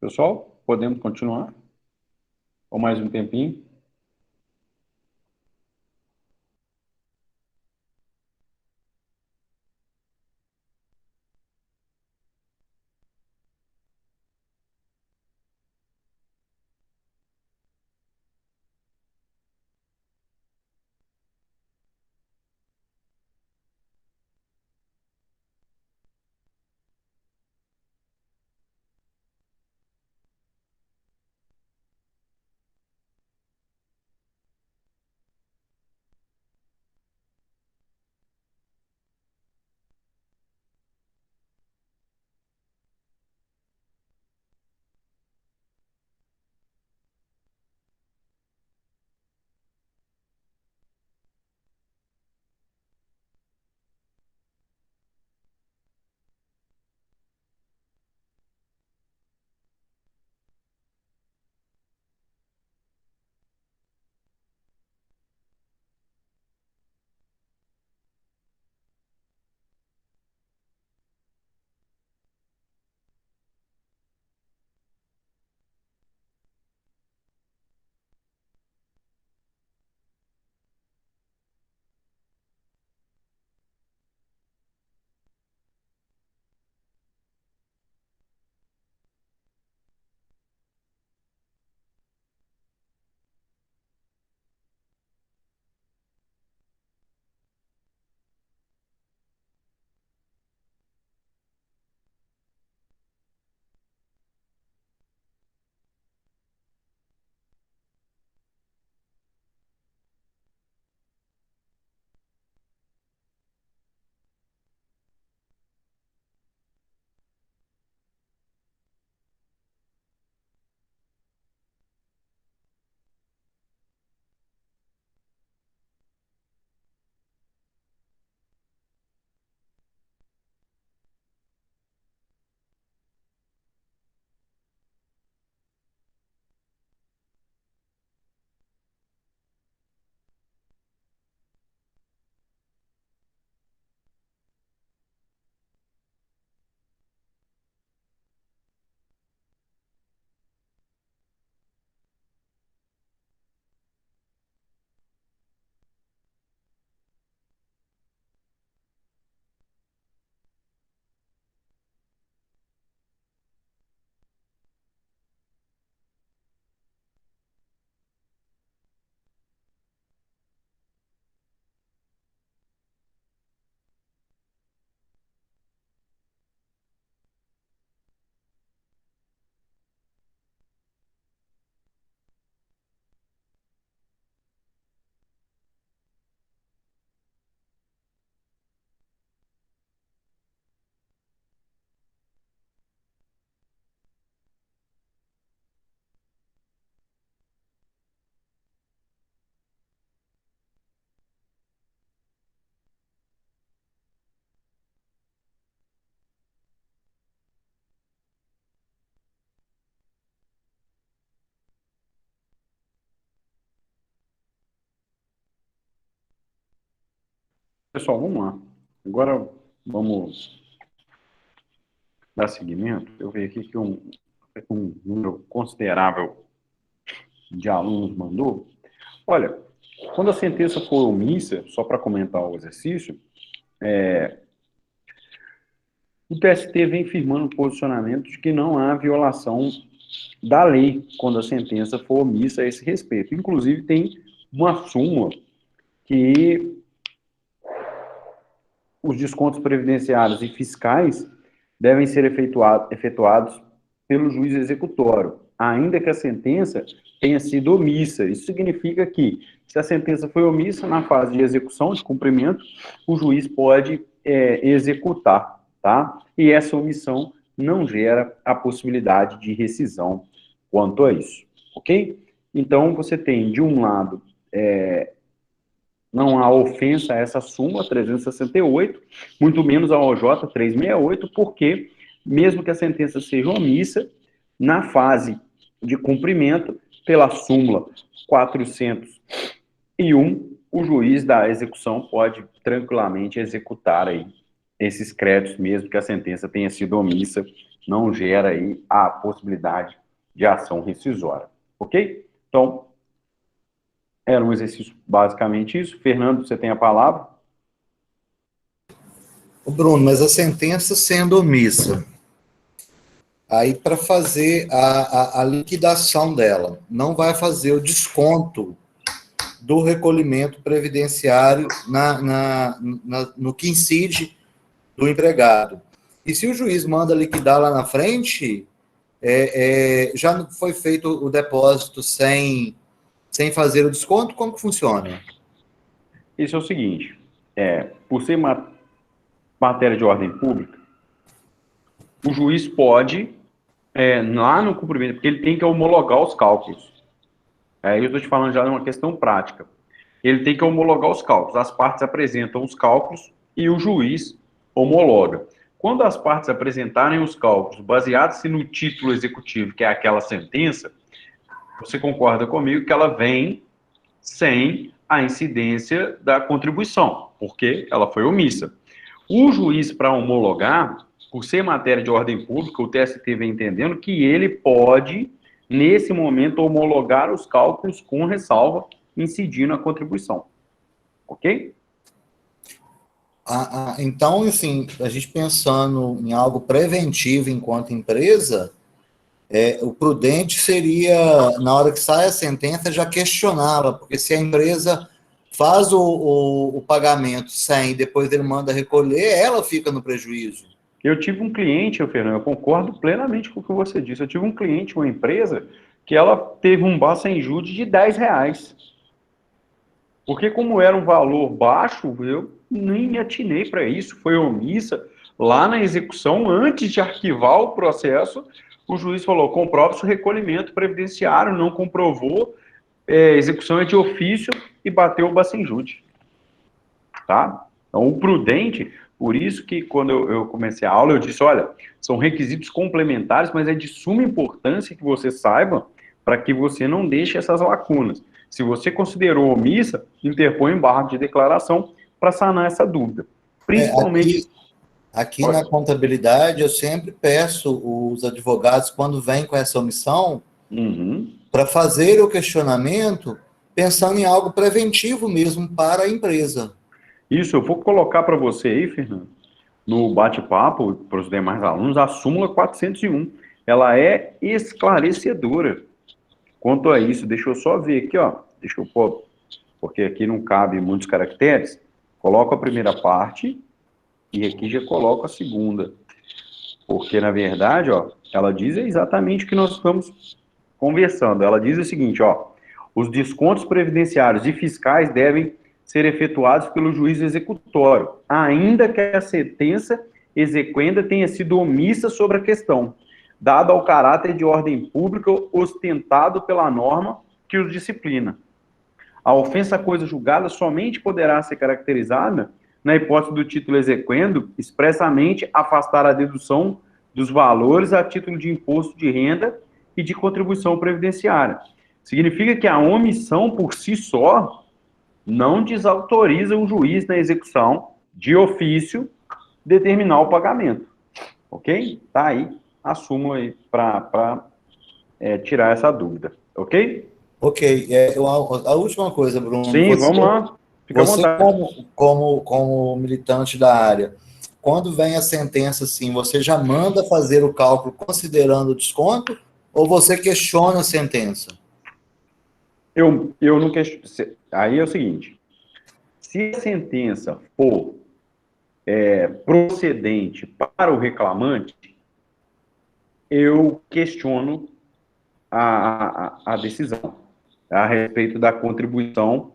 Pessoal, podemos continuar? Ou mais um tempinho? Pessoal, vamos lá. Agora vamos dar seguimento. Eu vi aqui que um número considerável de alunos mandou. Olha, quando a sentença for omissa, só para comentar o exercício, o TST vem firmando o posicionamento de que não há violação da lei quando a sentença for omissa a esse respeito. Inclusive, tem uma súmula que os descontos previdenciários e fiscais devem ser efetuados pelo juiz executório, ainda que a sentença tenha sido omissa. Isso significa que, se a sentença foi omissa, na fase de execução, de cumprimento, o juiz pode executar, tá? E essa omissão não gera a possibilidade de rescisão quanto a isso, ok? Então, você tem, de um lado, não há ofensa a essa súmula 368, muito menos a OJ 368, porque, mesmo que a sentença seja omissa, na fase de cumprimento, pela súmula 401, o juiz da execução pode tranquilamente executar aí esses créditos, mesmo que a sentença tenha sido omissa não gera aí a possibilidade de ação rescisória, ok? Então, era um exercício basicamente isso. Fernando, você tem a palavra? Bruno, mas a sentença sendo omissa, aí para fazer a liquidação dela, não vai fazer o desconto do recolhimento previdenciário no que incide do empregado. E se o juiz manda liquidar lá na frente, já foi feito o depósito sem fazer o desconto, como que funciona? Isso é o seguinte, por ser matéria de ordem pública, o juiz pode, lá no cumprimento, porque ele tem que homologar os cálculos. Eu estou te falando já de uma questão prática. Ele tem que homologar os cálculos. As partes apresentam os cálculos e o juiz homologa. Quando as partes apresentarem os cálculos baseados no título executivo, que é aquela sentença, você concorda comigo que ela vem sem a incidência da contribuição, porque ela foi omissa. O juiz, para homologar, por ser matéria de ordem pública, o TST vem entendendo que ele pode, nesse momento, homologar os cálculos com ressalva, incidindo a contribuição. Ok? Então, assim, a gente pensando em algo preventivo enquanto empresa, o prudente seria, na hora que sai a sentença, já questioná-la, porque se a empresa faz o pagamento sem, depois ele manda recolher, ela fica no prejuízo. Eu tive um cliente, Fernando, eu concordo plenamente com o que você disse. Eu tive um cliente, uma empresa, que ela teve um bar sem juros de R$10. Porque como era um valor baixo, eu nem me atinei para isso, foi omissa. Lá na execução, antes de arquivar o processo, o juiz falou, comprova-se o recolhimento previdenciário, não comprovou, execução é de ofício e bateu o Bacenjude. Tá? Então, o prudente, por isso que quando eu comecei a aula, eu disse, olha, são requisitos complementares, mas é de suma importância que você saiba para que você não deixe essas lacunas. Se você considerou omissa, interpõe embargo de declaração para sanar essa dúvida. Principalmente... Aqui na contabilidade, eu sempre peço os advogados, quando vêm com essa omissão, para fazer o questionamento pensando em algo preventivo mesmo para a empresa. Isso, eu vou colocar para você aí, Fernando, no bate-papo, para os demais alunos, a súmula 401. Ela é esclarecedora quanto a isso. Deixa eu só ver aqui, ó. Deixa eu pôr, porque aqui não cabe muitos caracteres. Coloco a primeira parte e aqui já coloco a segunda. Porque, na verdade, ó, ela diz exatamente o que nós estamos conversando. Ela diz o seguinte, ó, os descontos previdenciários e fiscais devem ser efetuados pelo juiz executório, ainda que a sentença exequenda tenha sido omissa sobre a questão, dado ao caráter de ordem pública ostentado pela norma que os disciplina. A ofensa à coisa julgada somente poderá ser caracterizada na hipótese do título exequendo, expressamente afastar a dedução dos valores a título de imposto de renda e de contribuição previdenciária. Significa que a omissão por si só não desautoriza o juiz na execução de ofício determinar o pagamento. Ok? Tá aí a súmula aí para tirar essa dúvida. Ok? Ok. A última coisa, Bruno. Sim, vamos lá. Fica à vontade. Como militante da área, quando vem a sentença assim, você já manda fazer o cálculo considerando o desconto ou você questiona a sentença? Eu não questiono. Aí é o seguinte, se a sentença for procedente para o reclamante, eu questiono a decisão a respeito da contribuição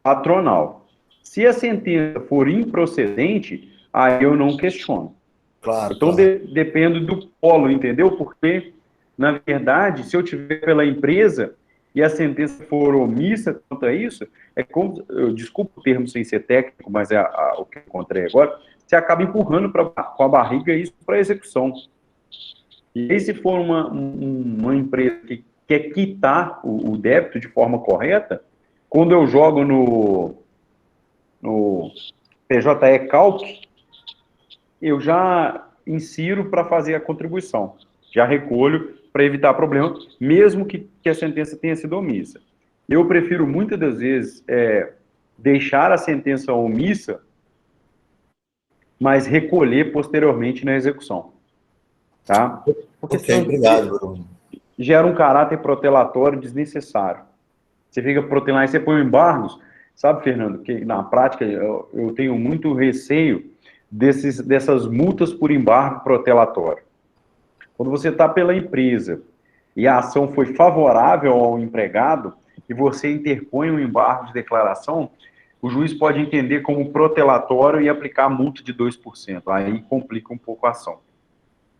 patronal. Se a sentença for improcedente, aí eu não questiono. Claro. Então, depende do polo, entendeu? Porque, na verdade, se eu tiver pela empresa e a sentença for omissa quanto a isso, é como, desculpa o termo sem ser técnico, mas é o que eu encontrei agora, você acaba empurrando com a barriga isso para execução. E aí, se for uma empresa que quer quitar o débito de forma correta, quando eu jogo no PJE Calc, eu já insiro para fazer a contribuição. Já recolho para evitar problema, mesmo que a sentença tenha sido omissa. Eu prefiro, muitas das vezes, deixar a sentença omissa, mas recolher posteriormente na execução. Tá? Porque Ok, obrigado, Bruno. Gera um caráter protelatório desnecessário. Você fica protelando, aí você põe embargos. Sabe, Fernando, que na prática eu tenho muito receio dessas multas por embargo protelatório. Quando você está pela empresa e a ação foi favorável ao empregado e você interpõe um embargo de declaração, o juiz pode entender como protelatório e aplicar multa de 2%. Aí complica um pouco a ação.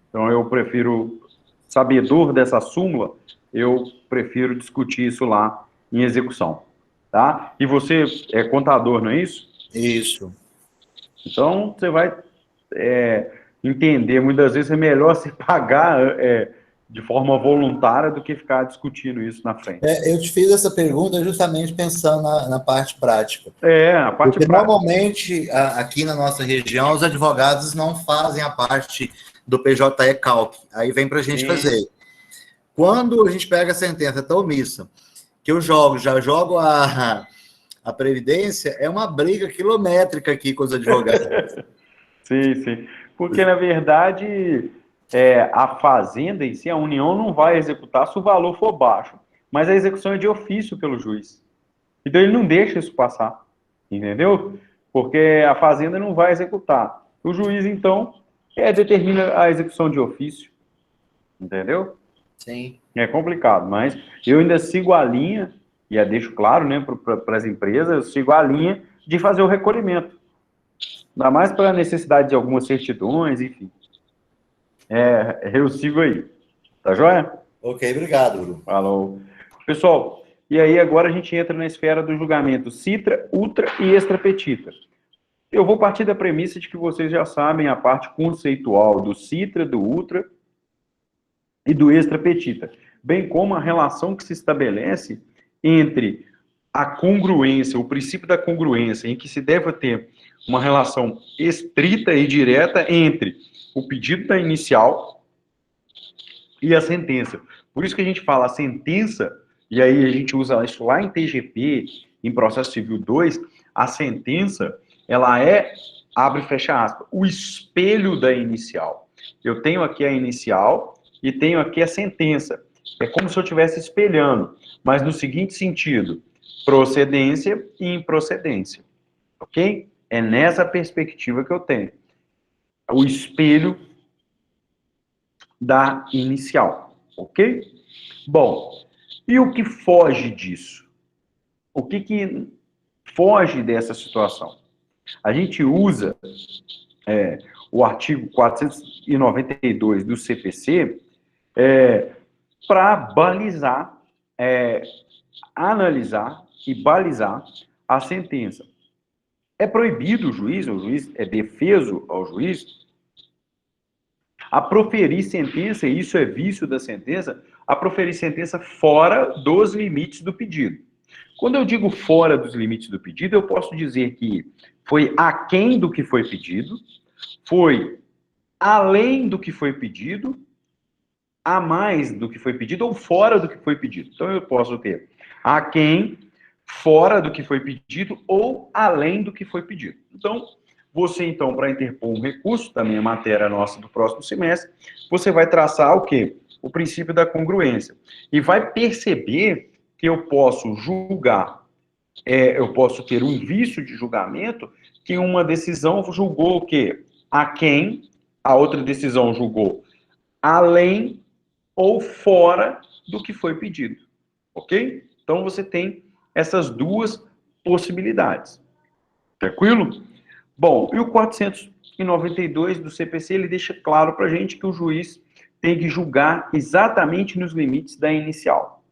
Então, eu prefiro, sabedor dessa súmula, eu prefiro discutir isso lá em execução. Tá? E você é contador, não é isso? Isso. Então, você vai entender, muitas vezes é melhor se pagar de forma voluntária do que ficar discutindo isso na frente. Eu te fiz essa pergunta justamente pensando na parte prática. A parte Porque prática. Normalmente, aqui na nossa região, os advogados não fazem a parte do PJE Calc. Aí vem para a gente fazer. Quando a gente pega a sentença tão omissa, que eu já jogo a Previdência, é uma briga quilométrica aqui com os advogados. Sim. Porque, na verdade, a fazenda em si, a União não vai executar se o valor for baixo. Mas a execução é de ofício pelo juiz. Então, ele não deixa isso passar. Entendeu? Porque a fazenda não vai executar. O juiz, então, determina a execução de ofício. Entendeu? Sim. É complicado, mas eu ainda sigo a linha, e deixo claro, né, para as empresas, eu sigo a linha de fazer o recolhimento. Ainda mais para a necessidade de algumas certidões, enfim. Eu sigo aí. Tá joia? Ok, obrigado, Bruno. Falou. Pessoal, e aí agora a gente entra na esfera do julgamento citra, ultra e extra petita. Eu vou partir da premissa de que vocês já sabem a parte conceitual do citra, do ultra e do extra petita, bem como a relação que se estabelece entre a congruência, o princípio da congruência, em que se deve ter uma relação estrita e direta entre o pedido da inicial e a sentença. Por isso que a gente fala a sentença, e aí a gente usa isso lá em TGP, em Processo Civil 2, a sentença, ela abre e fecha aspas, o espelho da inicial. Eu tenho aqui a inicial e tenho aqui a sentença. É como se eu estivesse espelhando, mas no seguinte sentido, procedência e improcedência, ok? É nessa perspectiva que eu tenho. O espelho da inicial, ok? Bom, e o que foge disso? O que foge dessa situação? A gente usa o artigo 492 do CPC para balizar, analisar e balizar a sentença. É proibido o juiz é defeso ao juiz, a proferir sentença, e isso é vício da sentença, a proferir sentença fora dos limites do pedido. Quando eu digo fora dos limites do pedido, eu posso dizer que foi aquém do que foi pedido, foi além do que foi pedido, a mais do que foi pedido ou fora do que foi pedido. Então, eu posso ter aquém, fora do que foi pedido ou além do que foi pedido. Então, você, para interpor um recurso, também a matéria nossa do próximo semestre, você vai traçar o quê? O princípio da congruência. E vai perceber que eu posso julgar, eu posso ter um vício de julgamento, que uma decisão julgou o quê? Aquém, a outra decisão julgou além ou fora do que foi pedido. Ok? Então, você tem essas duas possibilidades. Tranquilo? Bom, e o 492 do CPC, ele deixa claro para a gente que o juiz tem que julgar exatamente nos limites da inicial.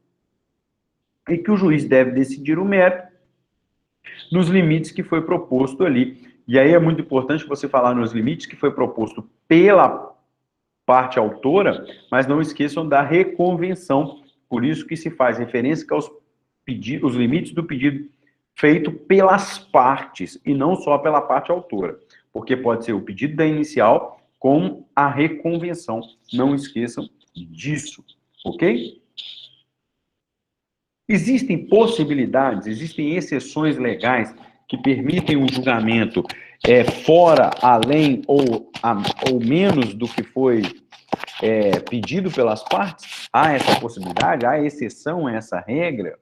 E que o juiz deve decidir o mérito nos limites que foi proposto ali. E aí é muito importante você falar nos limites que foi proposto pela parte autora, mas não esqueçam da reconvenção. Por isso que se faz referência aos os limites do pedido feito pelas partes, e não só pela parte autora. Porque pode ser o pedido da inicial com a reconvenção. Não esqueçam disso, ok? Existem possibilidades, existem exceções legais que permitem um julgamento fora, além ou menos do que foi pedido pelas partes? Há essa possibilidade? Há exceção a essa regra?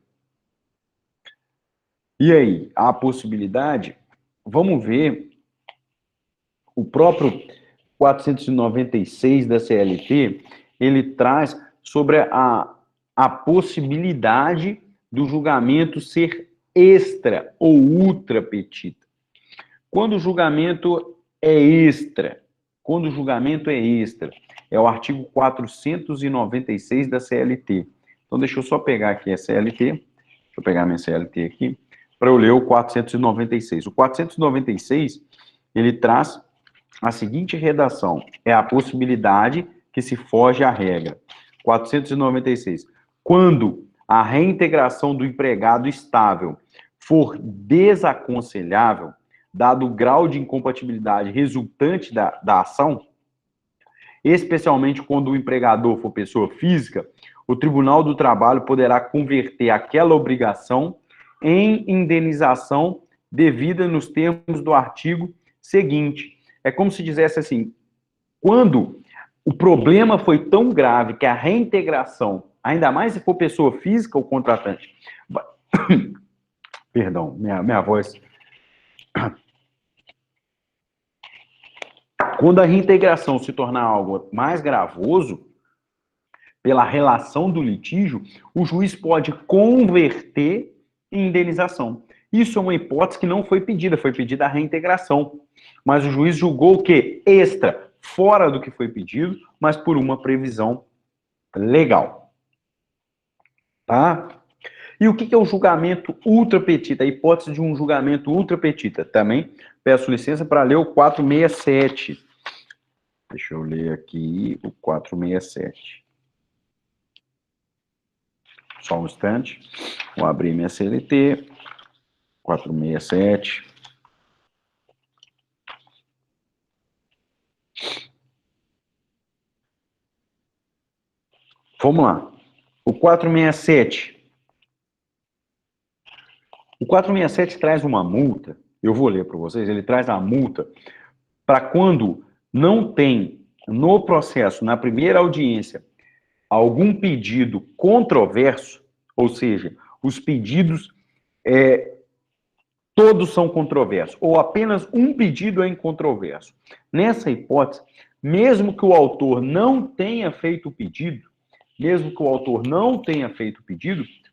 E aí, há possibilidade? Vamos ver o próprio 496 da CLT, ele traz sobre a possibilidade do julgamento ser extra ou ultra petita. Quando o julgamento é extra, é o artigo 496 da CLT. Então, deixa eu só pegar aqui a CLT, deixa eu pegar minha CLT aqui, para eu ler o 496. O 496, ele traz a seguinte redação: é a possibilidade que se foge à regra. 496. Quando a reintegração do empregado estável for desaconselhável, dado o grau de incompatibilidade resultante da ação, especialmente quando o empregador for pessoa física, o Tribunal do Trabalho poderá converter aquela obrigação em indenização devida nos termos do artigo seguinte. É como se dissesse assim, quando o problema foi tão grave que a reintegração, ainda mais se for pessoa física ou contratante, perdão, minha voz. Quando a reintegração se tornar algo mais gravoso, pela relação do litígio, o juiz pode converter em indenização. Isso é uma hipótese que não foi pedida a reintegração. Mas o juiz julgou o quê? Extra, fora do que foi pedido, mas por uma previsão legal. Tá? E o que é o julgamento ultra petita? A hipótese de um julgamento ultra petita. Também peço licença para ler o 467. Deixa eu ler aqui o 467. Só um instante. Vou abrir minha CLT. 467. Vamos lá. O 467. O 467 traz uma multa. Eu vou ler para vocês. Ele traz a multa para quando não tem no processo, na primeira audiência, algum pedido controverso, ou seja, os pedidos todos são controversos, ou apenas um pedido é incontroverso. Nessa hipótese, mesmo que o autor não tenha feito o pedido,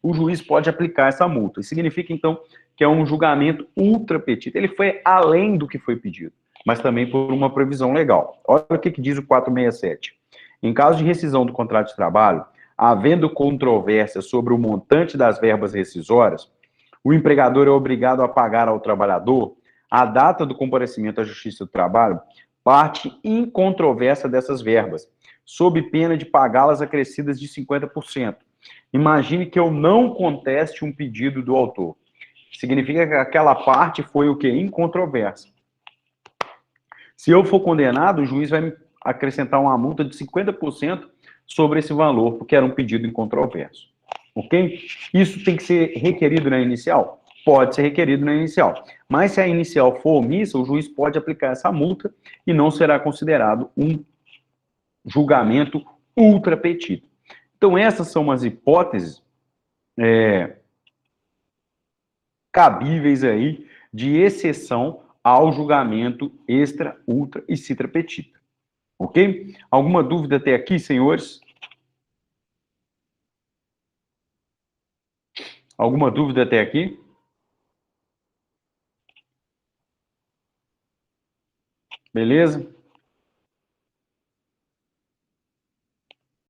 o juiz pode aplicar essa multa. Isso significa, então, que é um julgamento ultra petita. Ele foi além do que foi pedido, mas também por uma previsão legal. Olha o que diz o 467. Em caso de rescisão do contrato de trabalho, havendo controvérsia sobre o montante das verbas rescisórias, o empregador é obrigado a pagar ao trabalhador, a data do comparecimento à Justiça do Trabalho, parte incontroversa dessas verbas, sob pena de pagá-las acrescidas de 50%. Imagine que eu não conteste um pedido do autor. Significa que aquela parte foi o quê? Incontroversa. Se eu for condenado, o juiz vai me acrescentar uma multa de 50% sobre esse valor, porque era um pedido incontroverso. Ok? Isso tem que ser requerido na inicial? Pode ser requerido na inicial. Mas se a inicial for omissa, o juiz pode aplicar essa multa e não será considerado um julgamento ultra petita. Então, essas são as hipóteses cabíveis aí de exceção ao julgamento extra, ultra e citra petita. Ok? Alguma dúvida até aqui, senhores? Alguma dúvida até aqui? Beleza?